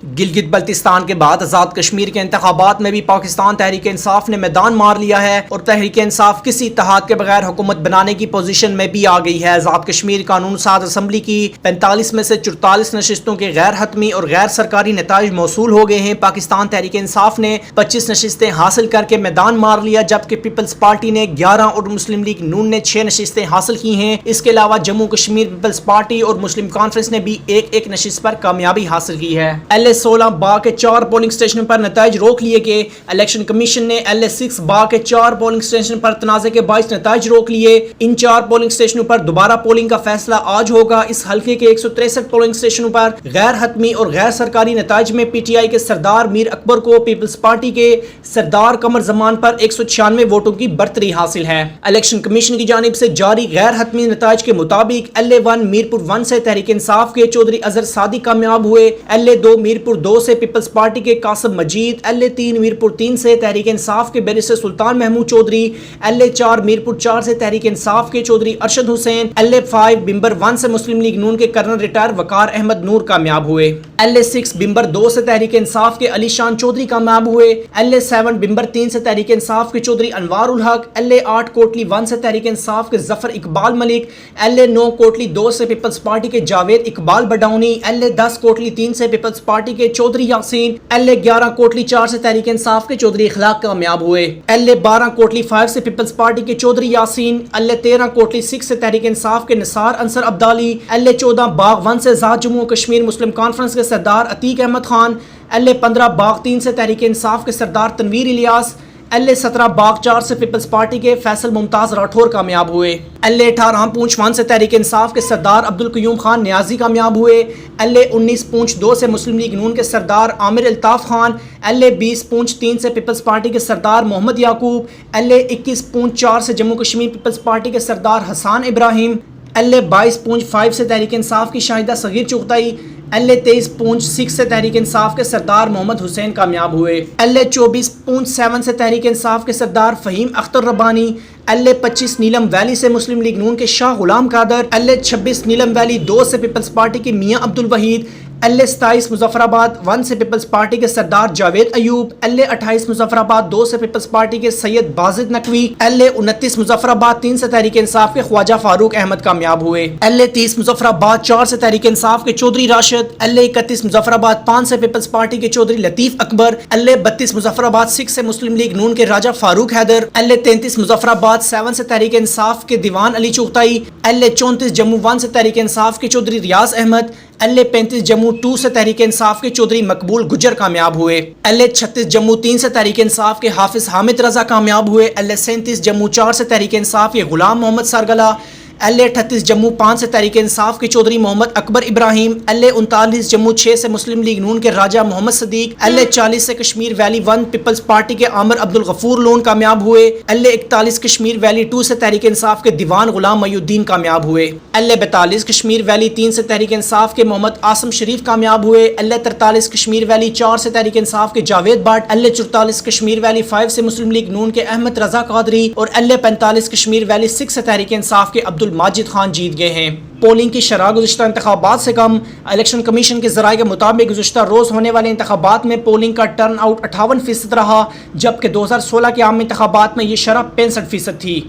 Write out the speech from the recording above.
گلگت بلتستان کے بعد آزاد کشمیر کے انتخابات میں بھی پاکستان تحریک انصاف نے میدان مار لیا ہے اور تحریک انصاف کسی اتحاد کے بغیر حکومت بنانے کی پوزیشن میں بھی آ گئی ہے۔ آزاد کشمیر قانون ساز اسمبلی کی 45 میں سے 44 نشستوں کے غیر حتمی اور غیر سرکاری نتائج موصول ہو گئے ہیں۔ پاکستان تحریک انصاف نے 25 نشستیں حاصل کر کے میدان مار لیا، جبکہ پیپلز پارٹی نے 11 اور مسلم لیگ نون نے 6 نشستیں حاصل کی ہیں۔ اس کے علاوہ جموں کشمیر پیپلز پارٹی اور مسلم کانفرنس نے بھی ایک نشست پر کامیابی حاصل کی ہے۔ LA-16 با کے 4 پولنگ سٹیشنوں پر نتائج روک لیے گئے۔ الیکشن کمیشن نے LA-6 با کے 4 پولنگ سٹیشن پر تنازع کے باعث نتائج روک لیے۔ ان 4 پولنگ سٹیشنوں پر دوبارہ پولنگ کا فیصلہ آج ہوگا۔ اس حلقے کے 163 پولنگ سٹیشنوں پر غیر حتمی اور غیر سرکاری نتائج میں PTI کے سردار میر اکبر کو پیپلز پارٹی کے سردار قمر زمان پر 196 ووٹوں کی برتری حاصل ہے۔ الیکشن کمیشن کی جانب سے جاری غیر حتمی نتائج کے مطابق LA-1 میرپور 1 سے تحریک انصاف کے چودھری اظہر صادق کامیاب ہوئے۔ LA-2 میرپور 2 سے پیپلز پارٹی کے قاسم مجید، LA-3 میرپور 3 سے تحریک انصاف کے بیرسٹر سلطان محمود چودھری، LA-4 میرپور 4 سے تحریک انصاف کے چودھری ارشد حسین، LA-5 بمبر 1 سے مسلم لیگ نون کے کرنل ریٹائر وقار احمد نور کامیاب ہوئے۔ LA-6 بمبر 2 سے تحریک انصاف کے علی شان چودھری کامیاب ہوئے۔ LA-7 بمبر 3 سے تحریک انصاف کے چودھری انوار الحق، LA-8 کوٹلی 1 سے تحریک انصاف کے ظفر اقبال ملک، LA-9 کوٹلی 2 سے پیپلز پارٹی کے جاوید اقبال بڈاؤنی، LA-10 کوٹلی 3 سے پیپلز پارٹی کے چودھری یاسین، LA-11 کوٹلی 4 سے تحریک انصاف کے چودھری اخلاق کامیاب ہوئے۔ LA-12 کوٹلی 5 سے پیپلز پارٹی کے چودھری یاسین، LA-13 کوٹلی 6 سے تحریک انصاف کے نثار انصر عبدالی، LA-14 باغ 1 سے ذات جموں کشمیر مسلم کانفرنس کے سردار عتیق احمد خان، LA-15 باغ 3 سے تحریک انصاف کے سردار تنویر الیاس، LA-17 باغ 4 سے پیپلز پارٹی کے فیصل ممتاز راٹھور کامیاب ہوئے۔ LA-18 پونچھ 1 سے تحریک انصاف کے سردار عبدالقیوم خان نیازی کامیاب ہوئے۔ LA-19 پونچھ 2 سے مسلم لیگ نون کے سردار عامر الطاف خان، LA-20 پونچھ 3 سے پیپلز پارٹی کے سردار محمد یعقوب، LA-21 پونچھ 4 سے جموں کشمیر پیپلز پارٹی کے سردار حسان ابراہیم، LA-22 پونچھ 5 سے تحریک انصاف کی شاہدہ صغیر چغتائی، LA-23 پونچھ 6 سے تحریک انصاف کے سردار محمد حسین کامیاب ہوئے۔ LA-24 پونچھ 7 سے تحریک انصاف کے سردار فہیم اختر ربانی، LA-25 نیلم ویلی سے مسلم لیگ نون کے شاہ غلام قادر، LA-26 نیلم ویلی 2 سے پیپلز پارٹی کے میاں عبدالوحید، LA-27 مظفرآباد 1 سے پیپلز پارٹی کے سردار جاوید ایوب، LA-28 مظفرآباد 2 سے پیپلز پارٹی کے سید بازد نقوی، LA-29 مظفرآباد 3 سے تحریک انصاف کے خواجہ فاروق احمد کامیاب ہوئے۔ LA-30 مظفرآباد 4 سے تحریک انصاف کے چودھری راشد، LA-31 مظفرآباد 5 سے پیپلز پارٹی کے چودھری لطیف اکبر، LA-32 مظفرآباد 6 سے مسلم لیگ نون کے راجہ فاروق حیدر، LA-33 مظفرآباد 7 سے تحریک انصاف کے دیوان علی چغتائی، LA-34 جموں 1 سے تحریک انصاف کے چودھری ریاض احمد، LA-35 جموں 2 سے تحریک انصاف کے چودھری مقبول گجر کامیاب ہوئے۔ LA-36 جموں 3 سے تحریک انصاف کے حافظ حامد رضا کامیاب ہوئے۔ LA-37 جموں 4 سے تحریک انصاف کے غلام محمد سرگلا، LA-38 جموں 5 سے تحریک انصاف کے چودھری محمد اکبر ابراہیم، LA-39 جموں 6 سے مسلم لیگ نون کے راجہ محمد صدیق، LA-40 سے کشمیر ویلی 1 پیپلز پارٹی کے عامر عبدالغفور لون کامیاب ہوئے۔ LA-41 کشمیر ویلی 2 سے تحریک انصاف کے دیوان غلام محی الدین کامیاب ہوئے۔ LA-42 کشمیر ویلی 3 سے تحریک انصاف کے محمد عاصم شریف کامیاب ہوئے۔ LA-43 کشمیر ویلی 4 سے تحریک انصاف کے Javed but, LA-44 Kashmir valley 5 سے مسلم لیگ نون کے احمد رضا قادری اور LA-45 کشمیر ویلی 6 سے تحریک انصاف کے ماجد خان جیت گئے ہیں۔ پولنگ کی شرح گزشتہ انتخابات سے کم۔ الیکشن کمیشن کے ذرائع کے مطابق گزشتہ روز ہونے والے انتخابات میں پولنگ کا ٹرن آؤٹ 58% رہا، جبکہ 2016 کے عام انتخابات میں یہ شرح 65% تھی۔